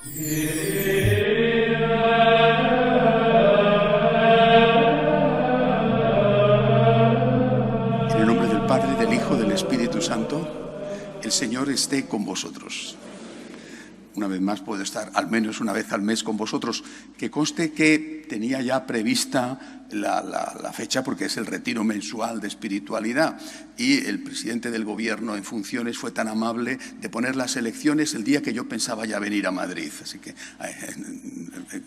En el nombre del Padre, del Hijo, del Espíritu Santo, el Señor esté con vosotros. Una vez más puedo estar al menos una vez al mes con vosotros. Que conste que tenía ya prevista la fecha porque es el retiro mensual de espiritualidad y el presidente del gobierno en funciones fue tan amable de poner las elecciones el día que yo pensaba ya venir a Madrid. Así que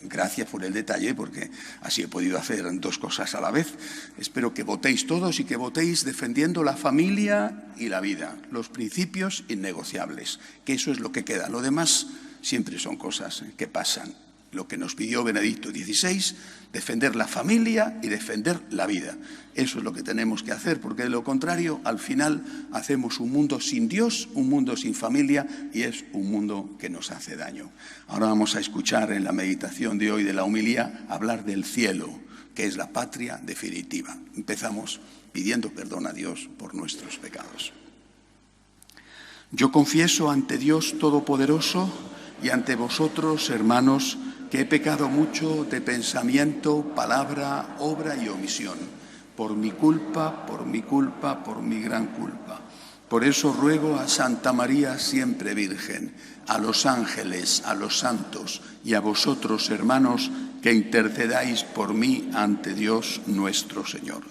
gracias por el detalle porque así he podido hacer dos cosas a la vez. Espero que votéis todos y que votéis defendiendo la familia y la vida, los principios innegociables, que eso es lo que queda. Lo demás siempre son cosas que pasan. Lo que nos pidió Benedicto XVI, defender la familia y defender la vida. Eso es lo que tenemos que hacer, porque de lo contrario, al final, hacemos un mundo sin Dios, un mundo sin familia, y es un mundo que nos hace daño. Ahora vamos a escuchar en la meditación de hoy de la homilía hablar del cielo, que es la patria definitiva. Empezamos pidiendo perdón a Dios por nuestros pecados. Yo confieso ante Dios Todopoderoso y ante vosotros, hermanos, que he pecado mucho de pensamiento, palabra, obra y omisión, por mi culpa, por mi gran culpa. Por eso ruego a Santa María siempre Virgen, a los ángeles, a los santos y a vosotros, hermanos, que intercedáis por mí ante Dios nuestro Señor.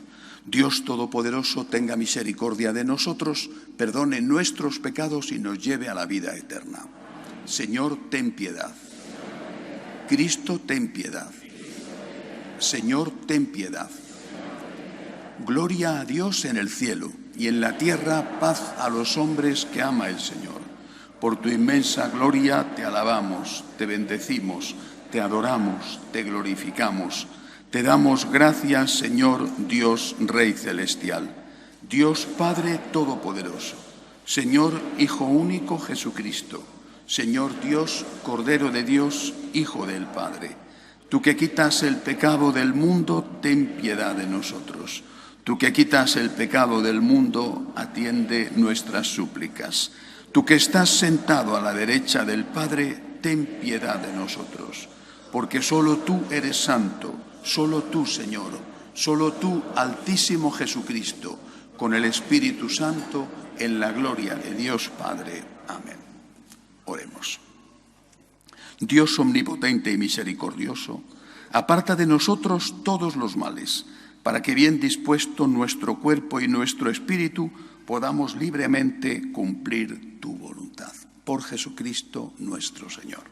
Dios Todopoderoso tenga misericordia de nosotros, perdone nuestros pecados y nos lleve a la vida eterna. Señor, ten piedad. Cristo, ten piedad. Señor, ten piedad. Gloria a Dios en el cielo y en la tierra paz a los hombres que ama el Señor. Por tu inmensa gloria te alabamos, te bendecimos, te adoramos, te glorificamos. Te damos gracias, Señor Dios Rey Celestial, Dios Padre Todopoderoso, Señor Hijo Único Jesucristo, Señor Dios, Cordero de Dios, Hijo del Padre. Tú que quitas el pecado del mundo, ten piedad de nosotros. Tú que quitas el pecado del mundo, atiende nuestras súplicas. Tú que estás sentado a la derecha del Padre, ten piedad de nosotros. Porque solo tú eres santo, solo tú, Señor, solo tú, Altísimo Jesucristo, con el Espíritu Santo, en la gloria de Dios Padre. Amén. Oremos. Dios omnipotente y misericordioso, aparta de nosotros todos los males, para que bien dispuesto nuestro cuerpo y nuestro espíritu podamos libremente cumplir tu voluntad. Por Jesucristo nuestro Señor.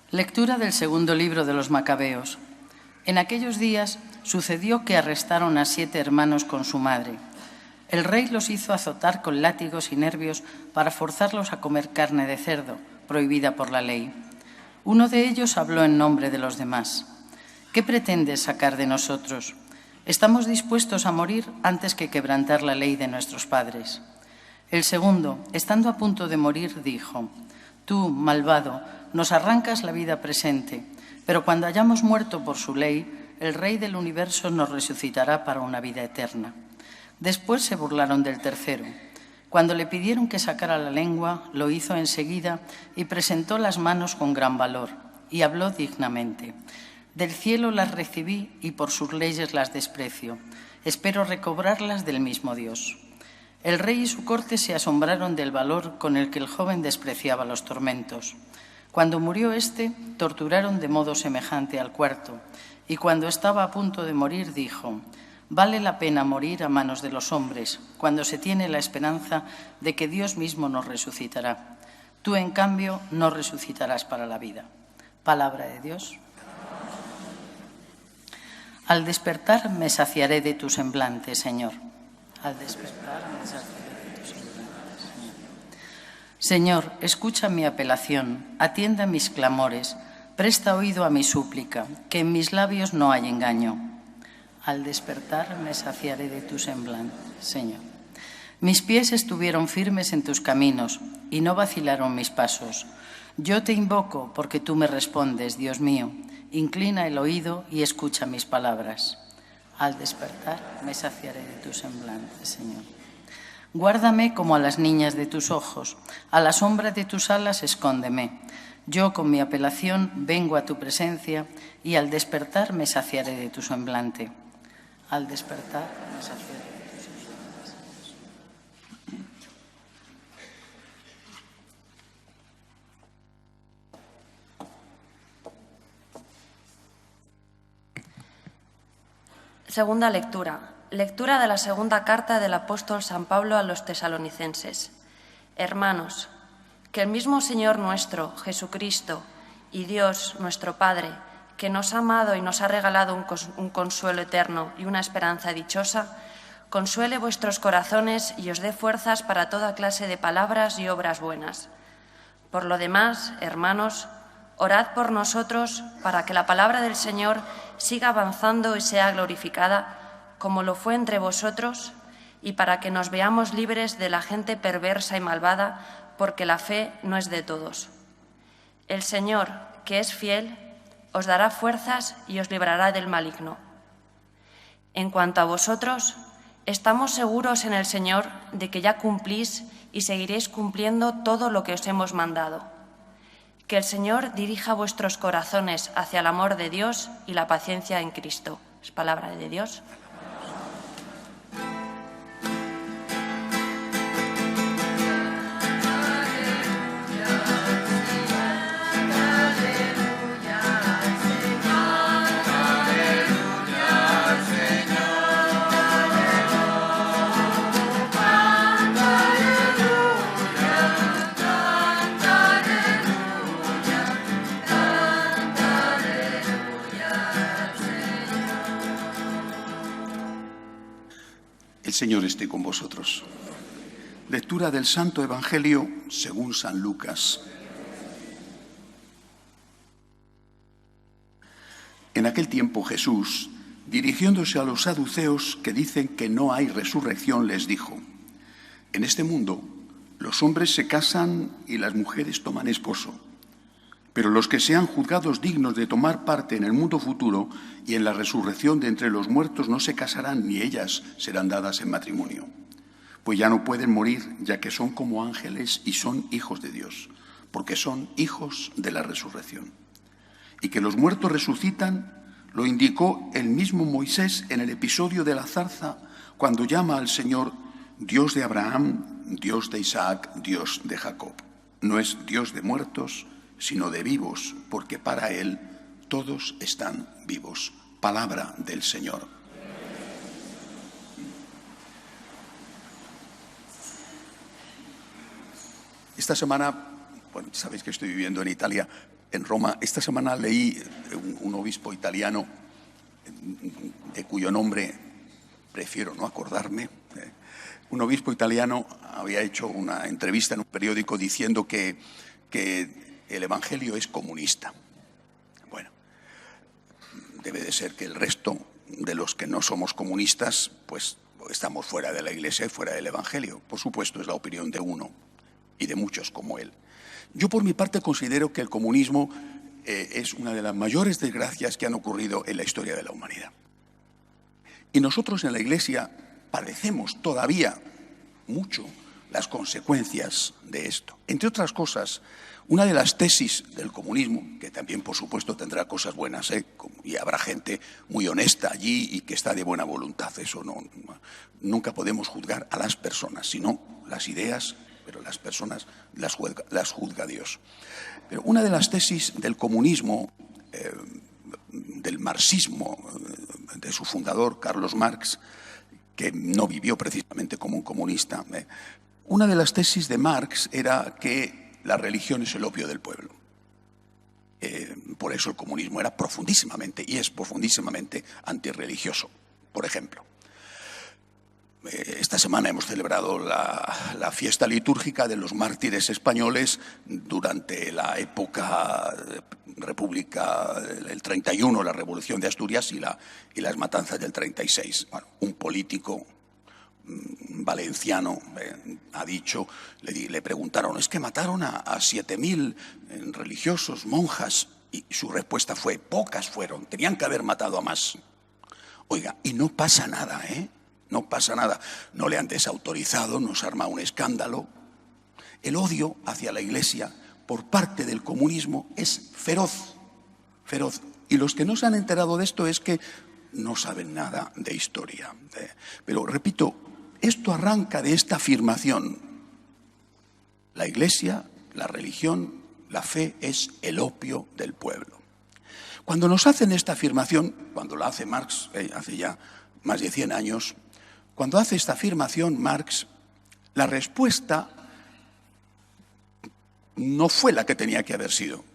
Lectura del segundo libro de los Macabeos. En aquellos días sucedió que arrestaron a 7 hermanos con su madre. El rey los hizo azotar con látigos y nervios para forzarlos a comer carne de cerdo, prohibida por la ley. Uno de ellos habló en nombre de los demás. ¿Qué pretendes sacar de nosotros? Estamos dispuestos a morir antes que quebrantar la ley de nuestros padres. El segundo, estando a punto de morir, dijo: Tú, malvado, nos arrancas la vida presente, pero cuando hayamos muerto por su ley, el Rey del universo nos resucitará para una vida eterna. Después se burlaron del tercero. Cuando le pidieron que sacara la lengua, lo hizo enseguida y presentó las manos con gran valor, y habló dignamente. Del cielo las recibí y por sus leyes las desprecio. Espero recobrarlas del mismo Dios. El rey y su corte se asombraron del valor con el que el joven despreciaba los tormentos. Cuando murió éste, torturaron de modo semejante al cuarto, y cuando estaba a punto de morir dijo: Vale la pena morir a manos de los hombres, cuando se tiene la esperanza de que Dios mismo nos resucitará. Tú, en cambio, no resucitarás para la vida. Palabra de Dios. Al despertar me saciaré de tu semblante, Señor. Al despertar me saciaré de tu semblante, Señor. Señor, escucha mi apelación, atienda mis clamores, presta oído a mi súplica, que en mis labios no hay engaño. Al despertar me saciaré de tu semblante, Señor. Mis pies estuvieron firmes en tus caminos y no vacilaron mis pasos. Yo te invoco porque tú me respondes, Dios mío, inclina el oído y escucha mis palabras. Al despertar me saciaré de tu semblante, Señor. Guárdame como a las niñas de tus ojos, a la sombra de tus alas escóndeme. Yo con mi apelación vengo a tu presencia y al despertar me saciaré de tu semblante. Al despertar me saciaré de tu semblante. Segunda lectura. Lectura de la segunda carta del apóstol San Pablo a los tesalonicenses. Hermanos, que el mismo Señor nuestro, Jesucristo, y Dios, nuestro Padre, que nos ha amado y nos ha regalado un consuelo eterno y una esperanza dichosa, consuele vuestros corazones y os dé fuerzas para toda clase de palabras y obras buenas. Por lo demás, hermanos, orad por nosotros para que la palabra del Señor siga avanzando y sea glorificada, como lo fue entre vosotros, y para que nos veamos libres de la gente perversa y malvada, porque la fe no es de todos. El Señor, que es fiel, os dará fuerzas y os librará del maligno. En cuanto a vosotros, estamos seguros en el Señor de que ya cumplís y seguiréis cumpliendo todo lo que os hemos mandado. Que el Señor dirija vuestros corazones hacia el amor de Dios y la paciencia en Cristo. Es palabra de Dios. El Señor esté con vosotros. Lectura del Santo Evangelio según San Lucas. En aquel tiempo Jesús, dirigiéndose a los saduceos que dicen que no hay resurrección, les dijo: en este mundo los hombres se casan y las mujeres toman esposo, pero los que sean juzgados dignos de tomar parte en el mundo futuro y en la resurrección de entre los muertos no se casarán ni ellas serán dadas en matrimonio, pues ya no pueden morir, ya que son como ángeles y son hijos de Dios, porque son hijos de la resurrección. Y que los muertos resucitan lo indicó el mismo Moisés en el episodio de la zarza, cuando llama al Señor Dios de Abraham, Dios de Isaac, Dios de Jacob. No es Dios de muertos, sino de vivos, porque para Él todos están vivos. Palabra del Señor. Esta semana, bueno, sabéis que estoy viviendo en Italia, en Roma. Esta semana leí un obispo italiano, de cuyo nombre prefiero no acordarme. Un obispo italiano había hecho una entrevista en un periódico diciendo que el Evangelio es comunista. Bueno, debe de ser que el resto de los que no somos comunistas, pues estamos fuera de la Iglesia y fuera del Evangelio. Por supuesto, es la opinión de uno y de muchos como él. Yo, por mi parte, considero que el comunismo es una de las mayores desgracias que han ocurrido en la historia de la humanidad. Y nosotros en la Iglesia padecemos todavía mucho las consecuencias de esto. Entre otras cosas, una de las tesis del comunismo, que también por supuesto tendrá cosas buenas, y habrá gente muy honesta allí y que está de buena voluntad, eso nunca podemos juzgar a las personas, sino las ideas, pero las personas las juzga Dios. Pero una de las tesis del comunismo, del marxismo, de su fundador, Carlos Marx, que no vivió precisamente como un comunista, una de las tesis de Marx era que la religión es el opio del pueblo. Por eso el comunismo era profundísimamente, y es profundísimamente antirreligioso. Por ejemplo, esta semana hemos celebrado la fiesta litúrgica de los mártires españoles durante la época república, el 31, la Revolución de Asturias y las matanzas del 36. Bueno, un político valenciano ha dicho, le preguntaron, es que mataron a 7.000 religiosos, monjas. Y su respuesta fue, pocas fueron, tenían que haber matado a más. Oiga, y no pasa nada, no pasa nada. No le han desautorizado, no se arma un escándalo. El odio hacia la Iglesia por parte del comunismo es feroz, feroz. Y los que no se han enterado de esto es que no saben nada de historia. Pero repito, esto arranca de esta afirmación. La Iglesia, la religión, la fe es el opio del pueblo. Cuando nos hacen esta afirmación, cuando la hace Marx, hace ya más de 100 años, cuando hace esta afirmación Marx, la respuesta no fue la que tenía que haber sido.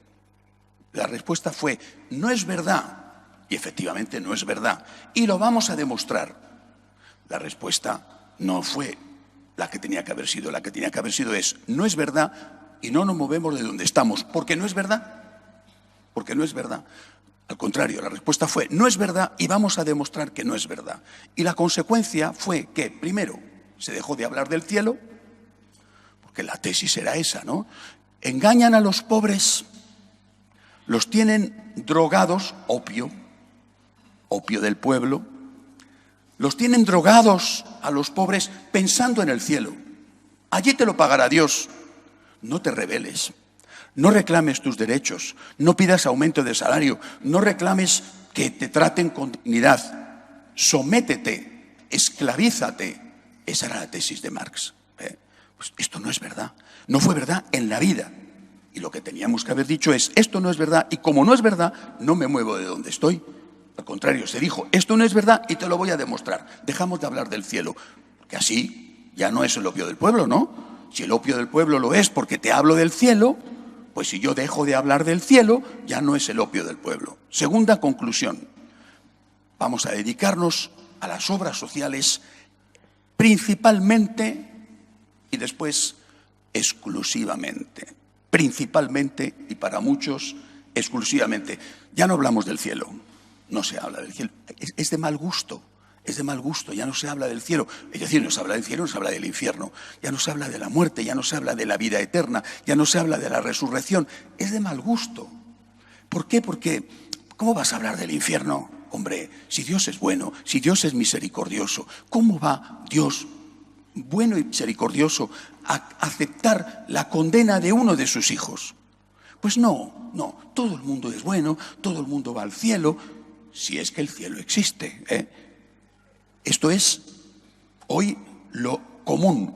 La respuesta fue, no es verdad. Y efectivamente no es verdad. Y lo vamos a demostrar. La respuesta no fue la que tenía que haber sido. La que tenía que haber sido es, no es verdad y no nos movemos de donde estamos. Porque no es verdad. Porque no es verdad. Al contrario, la respuesta fue, no es verdad y vamos a demostrar que no es verdad. Y la consecuencia fue que, primero, se dejó de hablar del cielo, porque la tesis era esa, ¿no? Engañan a los pobres, los tienen drogados, opio del pueblo, los tienen drogados a los pobres pensando en el cielo. Allí te lo pagará Dios. No te rebeles, no reclames tus derechos, no pidas aumento de salario, no reclames que te traten con dignidad. Sométete, esclavízate. Esa era la tesis de Marx. Pues esto no es verdad. No fue verdad en la vida. Y lo que teníamos que haber dicho es, esto no es verdad y como no es verdad, no me muevo de donde estoy. Al contrario, se dijo, esto no es verdad y te lo voy a demostrar. Dejamos de hablar del cielo, porque así ya no es el opio del pueblo, ¿no? Si el opio del pueblo lo es porque te hablo del cielo, pues si yo dejo de hablar del cielo, ya no es el opio del pueblo. Segunda conclusión, vamos a dedicarnos a las obras sociales principalmente y después exclusivamente. Principalmente y para muchos exclusivamente. Ya no hablamos del cielo. No se habla del cielo. Es de mal gusto, ya no se habla del cielo. Es decir, no se habla del cielo, no se habla del infierno. Ya no se habla de la muerte, ya no se habla de la vida eterna, ya no se habla de la resurrección. Es de mal gusto. ¿Por qué? Porque, ¿cómo vas a hablar del infierno? Hombre, si Dios es bueno, si Dios es misericordioso, ¿cómo va Dios bueno y misericordioso a aceptar la condena de uno de sus hijos? Pues no, todo el mundo es bueno, todo el mundo va al cielo, si es que el cielo existe. Esto es hoy lo común.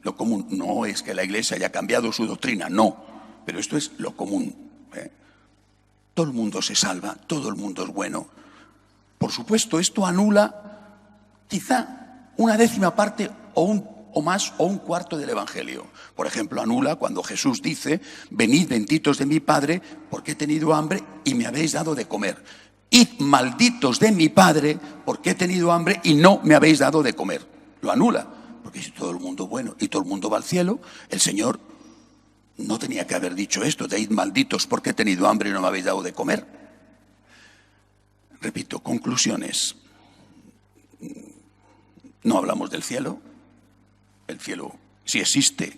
Lo común no es que la Iglesia haya cambiado su doctrina, no, pero esto es lo común. Todo el mundo se salva, todo el mundo es bueno. Por supuesto, esto anula quizá una décima parte o más o un cuarto del Evangelio. Por ejemplo, anula cuando Jesús dice, venid benditos de mi Padre, porque he tenido hambre y me habéis dado de comer. Id malditos de mi Padre, porque he tenido hambre y no me habéis dado de comer. Lo anula, porque si todo el mundo es bueno y todo el mundo va al cielo, el Señor no tenía que haber dicho esto, de id malditos porque he tenido hambre y no me habéis dado de comer. Repito, conclusiones. No hablamos del cielo. El cielo, si existe,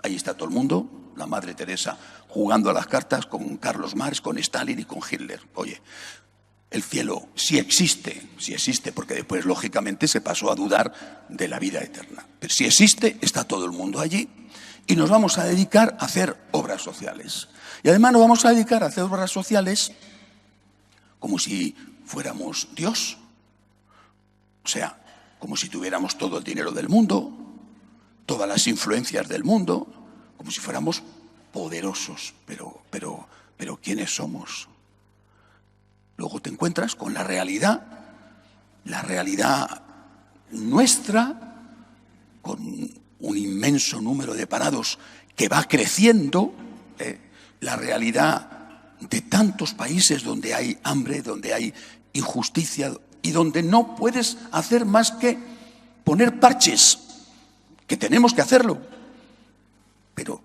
ahí está todo el mundo. La Madre Teresa jugando a las cartas con Carlos Marx, con Stalin y con Hitler. Oye, el cielo sí existe, porque después lógicamente se pasó a dudar de la vida eterna. Pero si existe, está todo el mundo allí y nos vamos a dedicar a hacer obras sociales. Y además nos vamos a dedicar a hacer obras sociales como si fuéramos Dios. O sea, como si tuviéramos todo el dinero del mundo, todas las influencias del mundo, como si fuéramos poderosos. Pero ¿quiénes somos? Luego te encuentras con la realidad nuestra, con un inmenso número de parados que va creciendo, la realidad de tantos países donde hay hambre, donde hay injusticia y donde no puedes hacer más que poner parches, que tenemos que hacerlo. Pero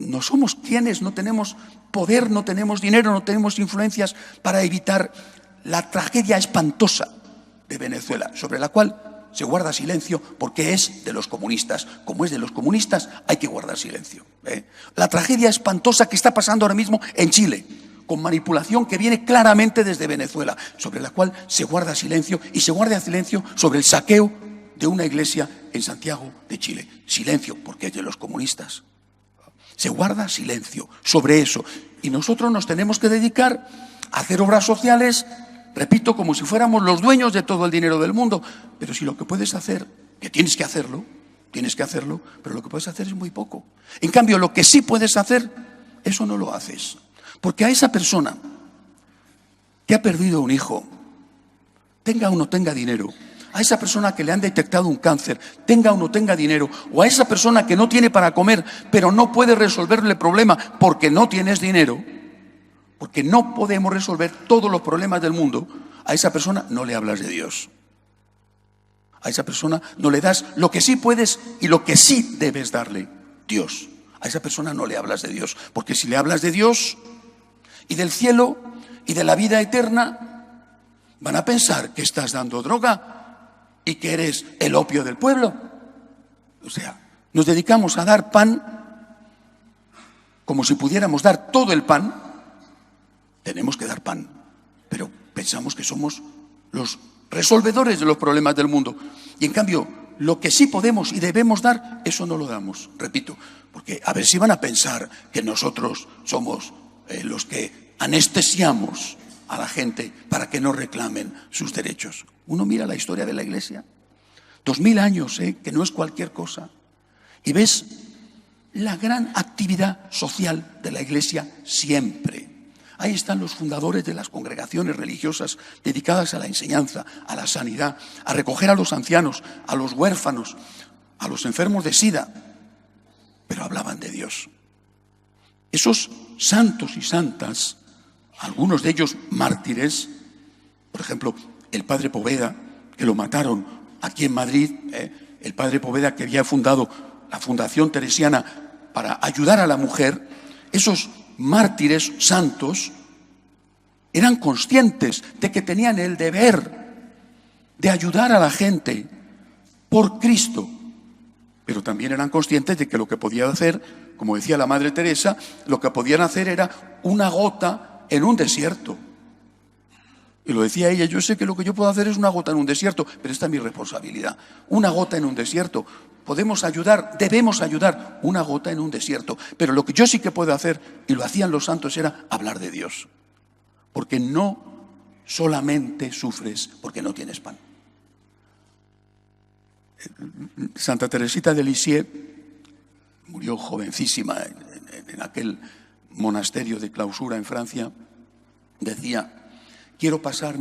no somos quienes, no tenemos poder, no tenemos dinero, no tenemos influencias para evitar la tragedia espantosa de Venezuela, sobre la cual se guarda silencio porque es de los comunistas. Como es de los comunistas, hay que guardar silencio. La tragedia espantosa que está pasando ahora mismo en Chile, con manipulación que viene claramente desde Venezuela, sobre la cual se guarda silencio, y se guarda silencio sobre el saqueo de una iglesia en Santiago de Chile. Silencio, porque es de los comunistas. Se guarda silencio sobre eso. Y nosotros nos tenemos que dedicar a hacer obras sociales, repito, como si fuéramos los dueños de todo el dinero del mundo. Pero si lo que puedes hacer, que tienes que hacerlo, pero lo que puedes hacer es muy poco. En cambio, lo que sí puedes hacer, eso no lo haces. Porque a esa persona que ha perdido un hijo, tenga o no tenga dinero, a esa persona que le han detectado un cáncer, tenga o no tenga dinero, o a esa persona que no tiene para comer, pero no puede resolverle el problema porque no tienes dinero, porque no podemos resolver todos los problemas del mundo, a esa persona no le hablas de Dios. A esa persona no le das lo que sí puedes y lo que sí debes darle, Dios. A esa persona no le hablas de Dios, porque si le hablas de Dios y del cielo y de la vida eterna, van a pensar que estás dando droga y que eres el opio del pueblo. O sea, nos dedicamos a dar pan como si pudiéramos dar todo el pan. Tenemos que dar pan, pero pensamos que somos los resolvedores de los problemas del mundo. Y en cambio, lo que sí podemos y debemos dar, eso no lo damos, repito, porque a ver si van a pensar que nosotros somos los que anestesiamos a la gente para que no reclamen sus derechos. Uno mira la historia de la Iglesia, 2000 años, que no es cualquier cosa, y ves la gran actividad social de la Iglesia siempre. Ahí están los fundadores de las congregaciones religiosas dedicadas a la enseñanza, a la sanidad, a recoger a los ancianos, a los huérfanos, a los enfermos de SIDA, pero hablaban de Dios. Esos santos y santas, algunos de ellos mártires, por ejemplo, el padre Poveda, que lo mataron aquí en Madrid, el padre Poveda que había fundado la Fundación Teresiana para ayudar a la mujer, esos mártires santos eran conscientes de que tenían el deber de ayudar a la gente por Cristo, pero también eran conscientes de que lo que podían hacer, como decía la Madre Teresa, lo que podían hacer era una gota en un desierto. Y lo decía ella, yo sé que lo que yo puedo hacer es una gota en un desierto, pero esta es mi responsabilidad. Una gota en un desierto. Podemos ayudar, debemos ayudar, una gota en un desierto. Pero lo que yo sí que puedo hacer, y lo hacían los santos, era hablar de Dios. Porque no solamente sufres porque no tienes pan. Santa Teresita de Lisieux murió jovencísima en aquel monasterio de clausura en Francia. Decía, quiero pasar,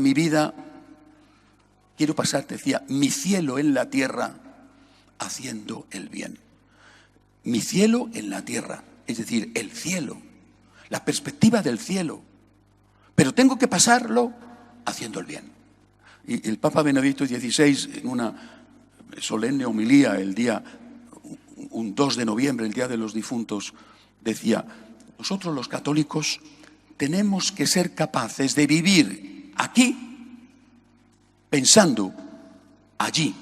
decía, mi cielo en la tierra haciendo el bien. Mi cielo en la tierra, es decir, el cielo, la perspectiva del cielo. Pero tengo que pasarlo haciendo el bien. Y el Papa Benedicto XVI, en una solemne homilía el día, un 2 de noviembre, el Día de los Difuntos, decía, nosotros los católicos tenemos que ser capaces de vivir aquí pensando allí.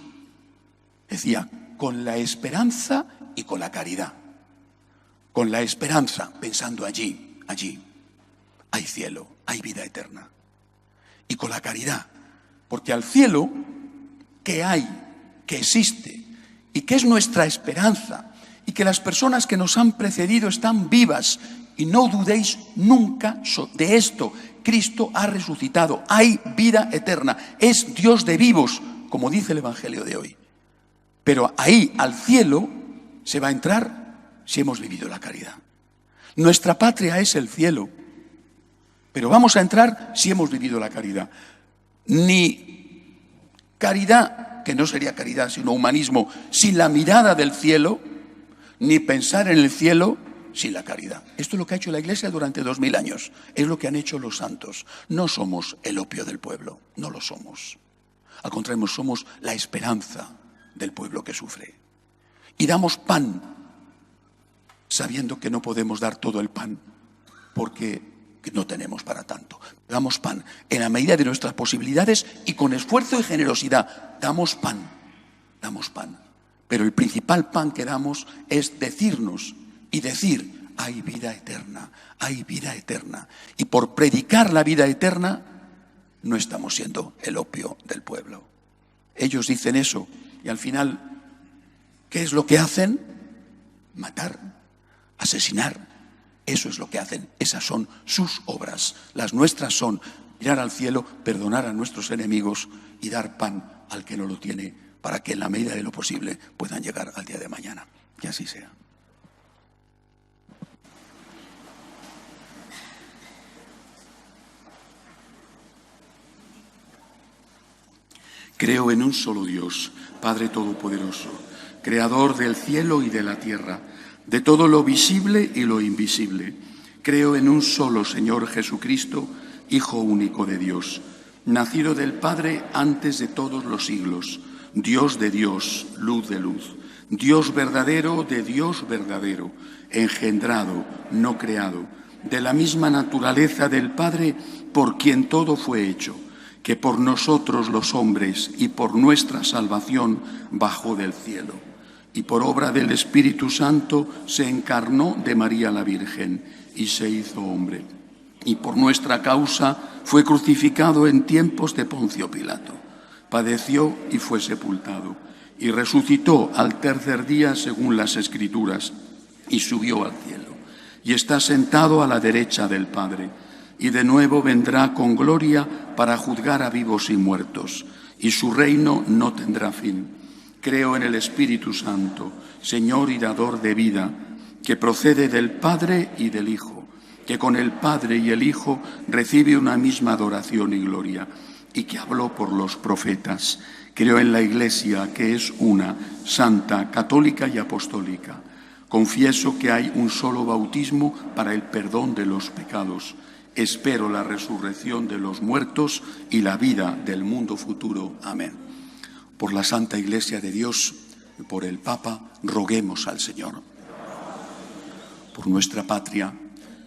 Decía, con la esperanza y con la caridad. Con la esperanza, pensando allí. Hay cielo, hay vida eterna. Y con la caridad, porque al cielo que hay, que existe, y que es nuestra esperanza, y que las personas que nos han precedido están vivas, y no dudéis nunca de esto, Cristo ha resucitado, hay vida eterna, es Dios de vivos, como dice el Evangelio de hoy. Pero ahí, al cielo, se va a entrar si hemos vivido la caridad. Nuestra patria es el cielo, pero vamos a entrar si hemos vivido la caridad. Ni caridad, que no sería caridad, sino humanismo, sin la mirada del cielo, ni pensar en el cielo sin la caridad. Esto es lo que ha hecho la Iglesia durante 2000 años. Es lo que han hecho los santos. No somos el opio del pueblo, no lo somos. Al contrario, somos la esperanza del pueblo que sufre. Y damos pan, sabiendo que no podemos dar todo el pan, porque no tenemos para tanto. Damos pan en la medida de nuestras posibilidades y con esfuerzo y generosidad. Damos pan damos pan. Pero el principal pan que damos es decirnos y decir, hay vida eterna, hay vida eterna. Y por predicar la vida eterna, no estamos siendo el opio del pueblo. Ellos dicen eso y al final, ¿qué es lo que hacen? Matar, asesinar. Eso es lo que hacen. Esas son sus obras. Las nuestras son mirar al cielo, perdonar a nuestros enemigos y dar pan al que no lo tiene, para que en la medida de lo posible puedan llegar al día de mañana. Que así sea. Creo en un solo Dios, Padre Todopoderoso, Creador del cielo y de la tierra, de todo lo visible y lo invisible. Creo en un solo Señor Jesucristo, Hijo único de Dios, nacido del Padre antes de todos los siglos, Dios de Dios, luz de luz, Dios verdadero de Dios verdadero, engendrado, no creado, de la misma naturaleza del Padre, por quien todo fue hecho, que por nosotros los hombres y por nuestra salvación bajó del cielo, y por obra del Espíritu Santo se encarnó de María la Virgen y se hizo hombre, y por nuestra causa fue crucificado en tiempos de Poncio Pilato, padeció y fue sepultado, y resucitó al tercer día según las Escrituras, y subió al cielo, y está sentado a la derecha del Padre, y de nuevo vendrá con gloria para juzgar a vivos y muertos, y su reino no tendrá fin. Creo en el Espíritu Santo, Señor y dador de vida, que procede del Padre y del Hijo, que con el Padre y el Hijo recibe una misma adoración y gloria, y que habló por los profetas. Creo en la Iglesia, que es una, santa, católica y apostólica. Confieso que hay un solo bautismo para el perdón de los pecados. Espero la resurrección de los muertos y la vida del mundo futuro. Amén. Por la Santa Iglesia de Dios, por el Papa, roguemos al Señor. Por nuestra patria,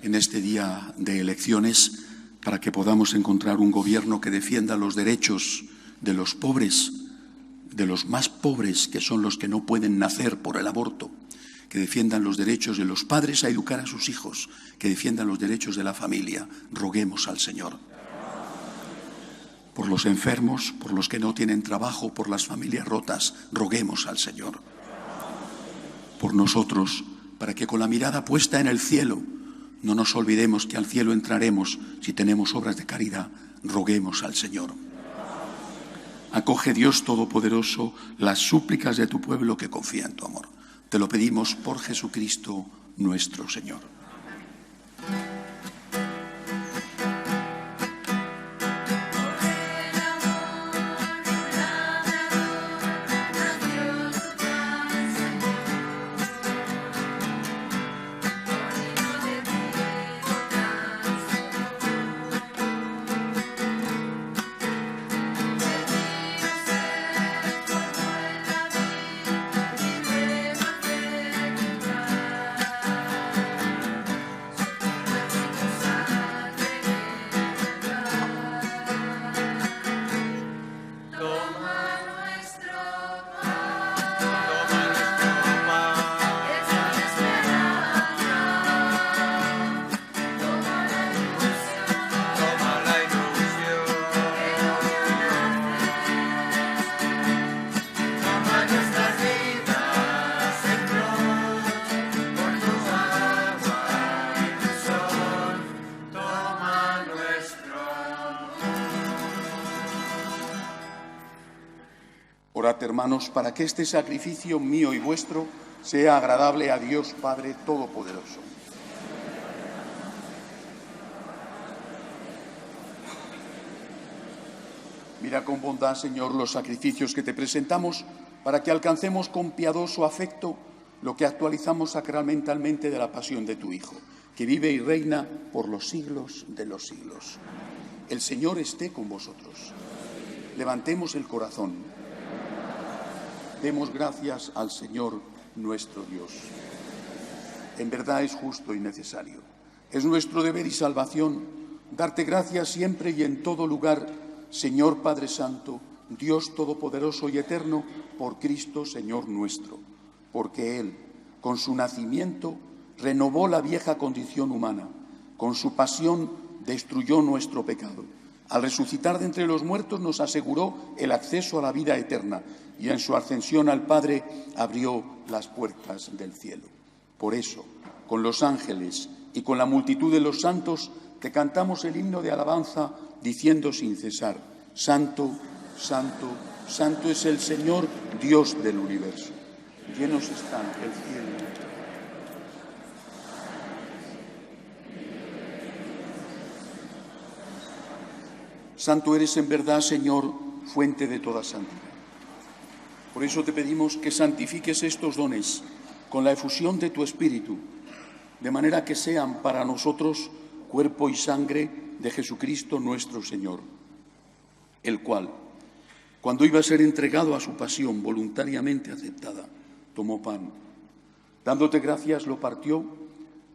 en este día de elecciones, para que podamos encontrar un gobierno que defienda los derechos de los pobres, de los más pobres, que son los que no pueden nacer por el aborto, que defiendan los derechos de los padres a educar a sus hijos, que defiendan los derechos de la familia. Roguemos al Señor. Por los enfermos, por los que no tienen trabajo, por las familias rotas, roguemos al Señor. Por nosotros, para que con la mirada puesta en el cielo, no nos olvidemos que al cielo entraremos si tenemos obras de caridad. Roguemos al Señor. Acoge, Dios Todopoderoso, las súplicas de tu pueblo que confía en tu amor. Te lo pedimos por Jesucristo nuestro Señor. Orad, hermanos, para que este sacrificio mío y vuestro sea agradable a Dios Padre Todopoderoso. Mira con bondad, Señor, los sacrificios que te presentamos, para que alcancemos con piadoso afecto lo que actualizamos sacramentalmente de la pasión de tu Hijo, que vive y reina por los siglos de los siglos. El Señor esté con vosotros. Levantemos el corazón. Demos gracias al Señor nuestro Dios. En verdad es justo y necesario. Es nuestro deber y salvación darte gracias siempre y en todo lugar, Señor Padre Santo, Dios Todopoderoso y Eterno, por Cristo Señor nuestro, porque Él, con su nacimiento, renovó la vieja condición humana, con su pasión destruyó nuestro pecado. Al resucitar de entre los muertos nos aseguró el acceso a la vida eterna y en su ascensión al Padre abrió las puertas del cielo. Por eso, con los ángeles y con la multitud de los santos, te cantamos el himno de alabanza diciendo sin cesar: Santo, Santo, Santo es el Señor, Dios del universo. Llenos están el cielo. Santo eres en verdad, Señor, fuente de toda santidad. Por eso te pedimos que santifiques estos dones con la efusión de tu Espíritu, de manera que sean para nosotros cuerpo y sangre de Jesucristo nuestro Señor, el cual, cuando iba a ser entregado a su pasión voluntariamente aceptada, tomó pan. Dándote gracias, lo partió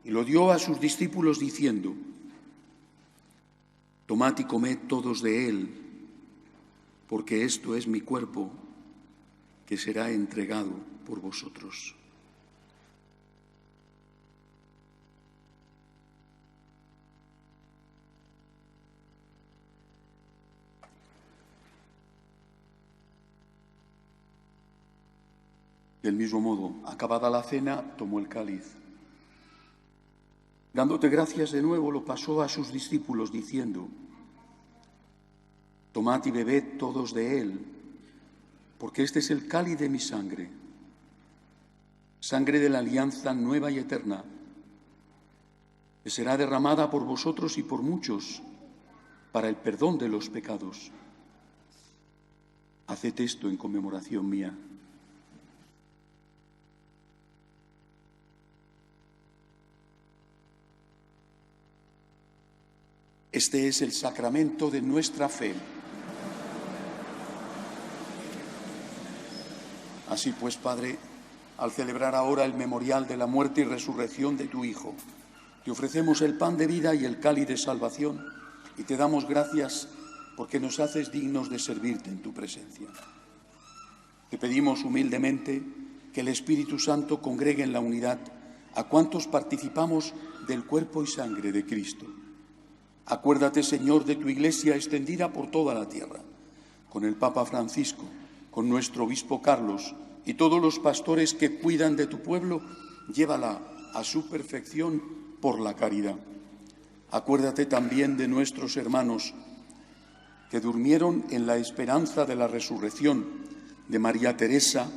y lo dio a sus discípulos diciendo: Tomad y comed todos de él, porque esto es mi cuerpo, que será entregado por vosotros. Del mismo modo, acabada la cena, tomó el cáliz. Dándote gracias de nuevo, lo pasó a sus discípulos diciendo: Tomad y bebed todos de él, porque este es el cáliz de mi sangre, sangre de la alianza nueva y eterna, que será derramada por vosotros y por muchos para el perdón de los pecados. Haced esto en conmemoración mía. Este es el sacramento de nuestra fe. Así pues, Padre, al celebrar ahora el memorial de la muerte y resurrección de tu Hijo, te ofrecemos el pan de vida y el cáliz de salvación y te damos gracias porque nos haces dignos de servirte en tu presencia. Te pedimos humildemente que el Espíritu Santo congregue en la unidad a cuantos participamos del cuerpo y sangre de Cristo. Acuérdate, Señor, de tu Iglesia extendida por toda la tierra, con el Papa Francisco, con nuestro Obispo Carlos y todos los pastores que cuidan de tu pueblo, llévala a su perfección por la caridad. Acuérdate también de nuestros hermanos que durmieron en la esperanza de la resurrección, de María Teresa,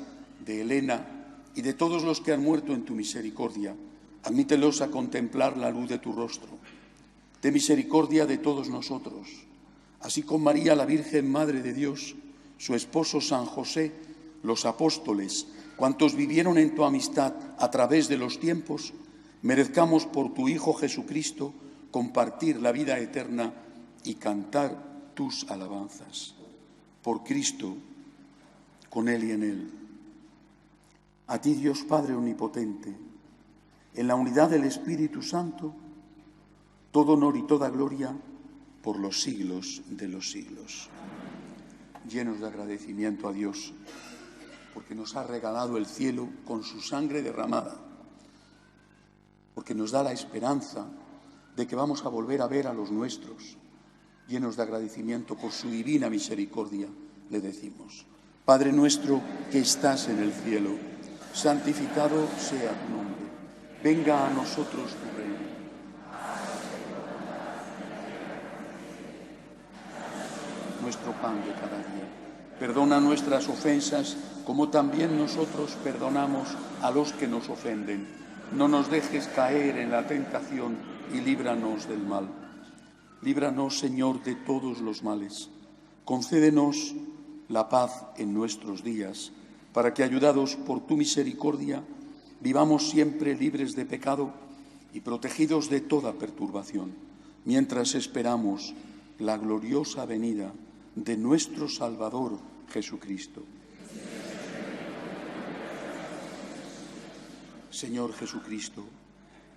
de Elena y de todos los que han muerto en tu misericordia. Admítelos a contemplar la luz de tu rostro. Ten misericordia de todos nosotros, así con María, la Virgen Madre de Dios, su esposo San José, los apóstoles, cuantos vivieron en tu amistad a través de los tiempos, merezcamos por tu Hijo Jesucristo compartir la vida eterna y cantar tus alabanzas. Por Cristo, con Él y en Él. A ti, Dios Padre Omnipotente, en la unidad del Espíritu Santo, todo honor y toda gloria por los siglos de los siglos. Llenos de agradecimiento a Dios, porque nos ha regalado el cielo con su sangre derramada, porque nos da la esperanza de que vamos a volver a ver a los nuestros. Llenos de agradecimiento por su divina misericordia, le decimos: Padre nuestro que estás en el cielo, santificado sea tu nombre. Venga a nosotros tu reino. Nuestro pan de cada día. Perdona nuestras ofensas, como también nosotros perdonamos a los que nos ofenden. No nos dejes caer en la tentación y líbranos del mal. Líbranos, Señor, de todos los males. Concédenos la paz en nuestros días, para que, ayudados por tu misericordia, vivamos siempre libres de pecado y protegidos de toda perturbación, mientras esperamos la gloriosa venida de nuestro Salvador Jesucristo. Señor Jesucristo,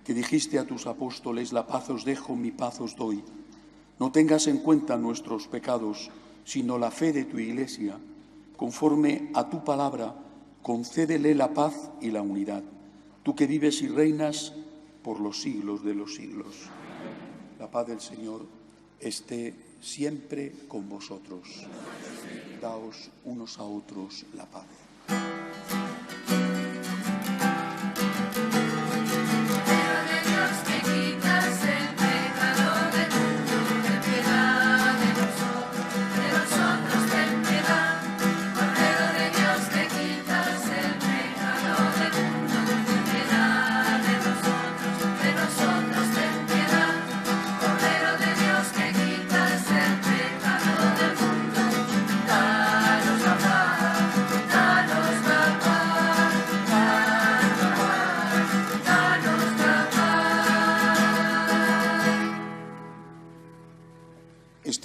que dijiste a tus apóstoles: la paz os dejo, mi paz os doy, no tengas en cuenta nuestros pecados, sino la fe de tu Iglesia, conforme a tu palabra, concédele la paz y la unidad, tú que vives y reinas por los siglos de los siglos. La paz del Señor esté siempre con vosotros. Daos unos a otros la paz.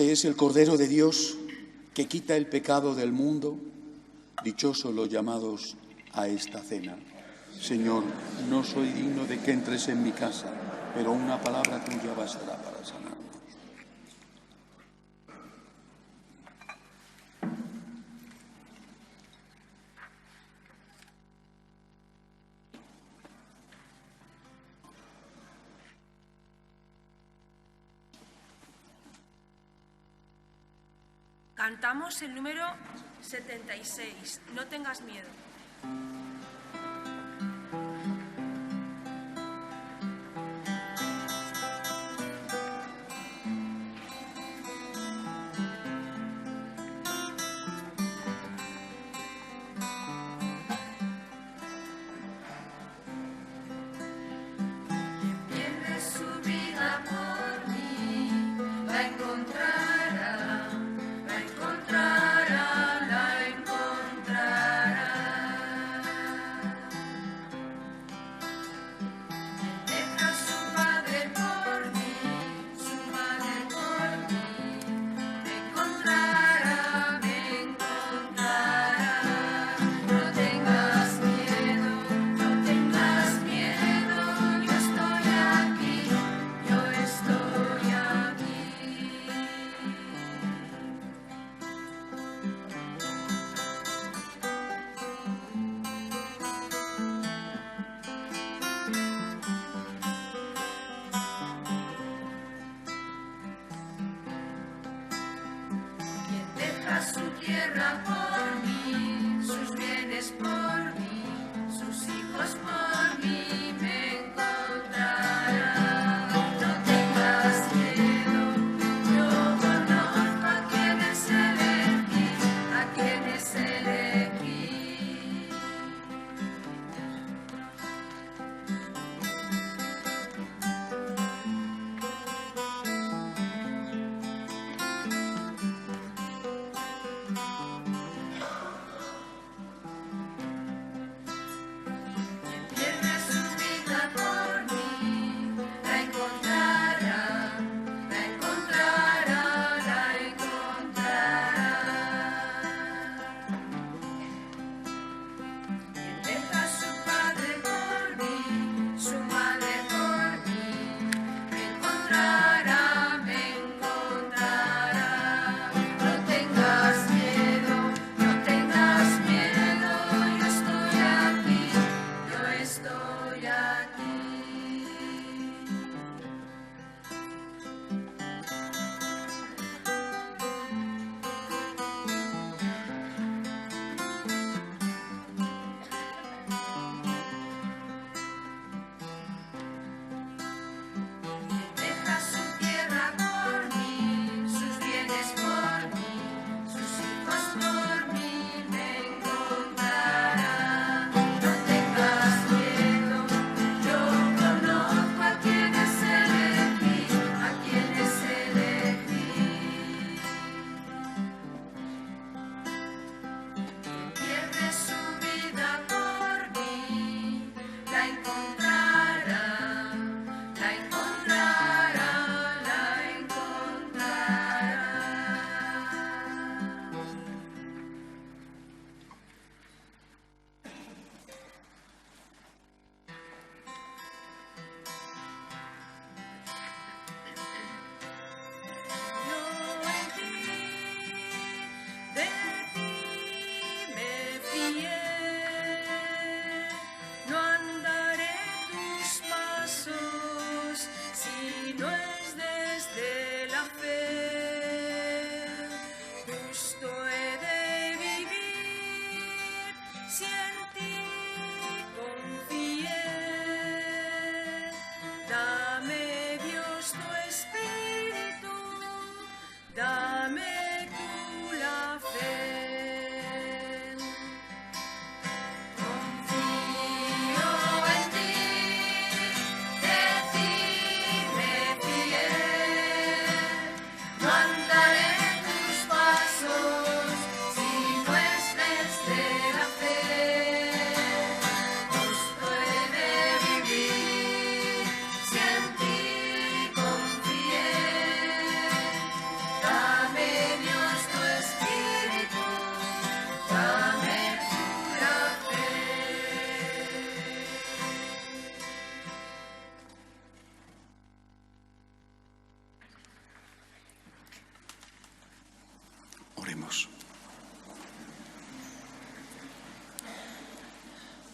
Este es el Cordero de Dios que quita el pecado del mundo. Dichosos los llamados a esta cena. Señor, no soy digno de que entres en mi casa, pero una palabra tuya bastará para sanarnos. Cantamos el número 76, No tengas miedo.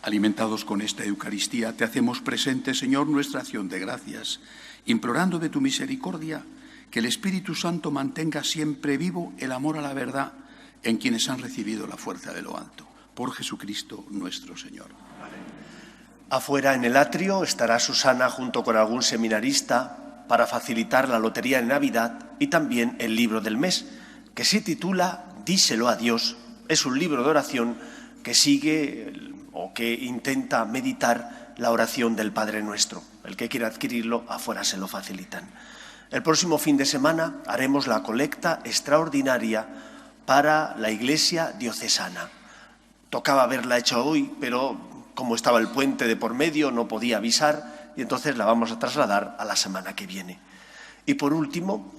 Alimentados con esta Eucaristía, te hacemos presente, Señor, nuestra acción de gracias, implorando de tu misericordia que el Espíritu Santo mantenga siempre vivo el amor a la verdad en quienes han recibido la fuerza de lo alto. Por Jesucristo nuestro Señor. Afuera, en el atrio, estará Susana junto con algún seminarista para facilitar la lotería de Navidad y también el libro del mes, que se titula Díselo a Dios. Es un libro de oración que sigue o que intenta meditar la oración del Padre Nuestro. El que quiera adquirirlo, afuera se lo facilitan. El próximo fin de semana haremos la colecta extraordinaria para la Iglesia diocesana. Tocaba haberla hecho hoy, pero como estaba el puente de por medio, no podía avisar y entonces la vamos a trasladar a la semana que viene. Y por último,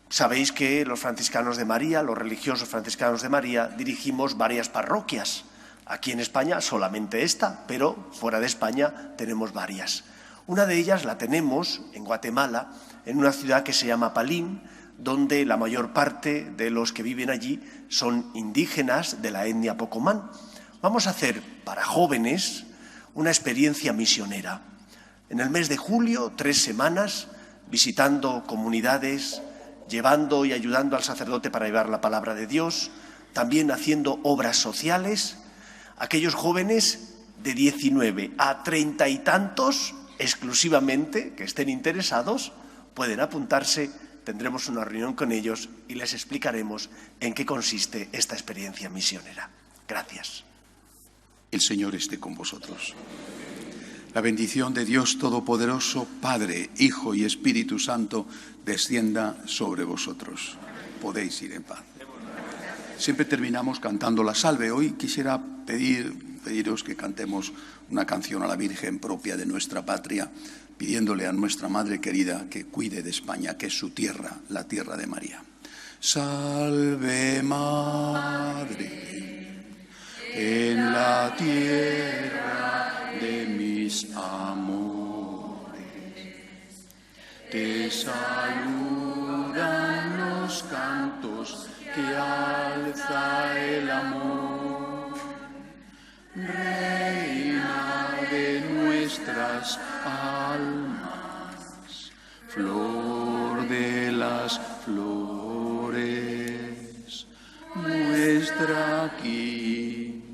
sabéis que los franciscanos de María, los religiosos franciscanos de María, dirigimos varias parroquias. Aquí en España solamente esta, pero fuera de España tenemos varias. Una de ellas la tenemos en Guatemala, en una ciudad que se llama Palín, donde la mayor parte de los que viven allí son indígenas de la etnia Pocomán. Vamos a hacer para jóvenes una experiencia misionera. En el mes de julio, 3 semanas, visitando comunidades, llevando y ayudando al sacerdote para llevar la palabra de Dios, también haciendo obras sociales. Aquellos jóvenes de 19 a 30 y tantos, exclusivamente, que estén interesados, pueden apuntarse. Tendremos una reunión con ellos y les explicaremos en qué consiste esta experiencia misionera. Gracias. El Señor esté con vosotros. La bendición de Dios Todopoderoso, Padre, Hijo y Espíritu Santo, descienda sobre vosotros. Podéis ir en paz. Siempre terminamos cantando la salve. Hoy quisiera pediros que cantemos una canción a la Virgen propia de nuestra patria, pidiéndole a nuestra Madre querida que cuide de España, que es su tierra, la tierra de María. Salve Madre, en la tierra de mis amores, te saludan los cantos que alza el amor, Reina de nuestras almas, flor de las flores, muestra aquí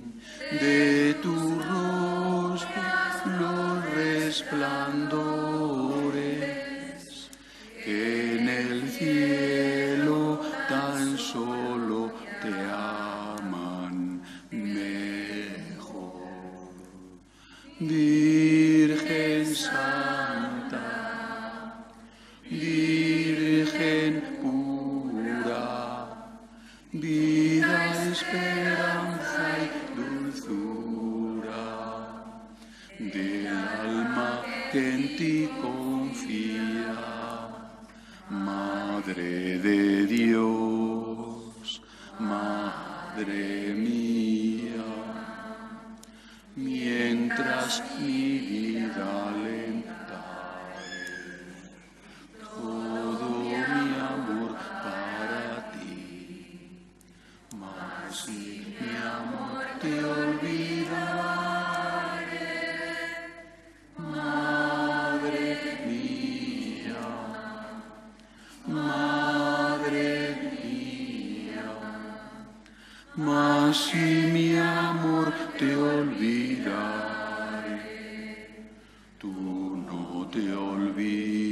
de tu rostro los resplandores, en el cielo tan solo te aman mejor. Virgen Santa, Virgen pura, vida, esperanza y dulzura del alma que en ti confía, Madre de Dios, Madre mía, mientras mi vida alentare, todo mi amor para ti, mas si mi amor te olvidare, Madre mía, Madre mía, mas si mi amor te olvidare, tú no te olvides.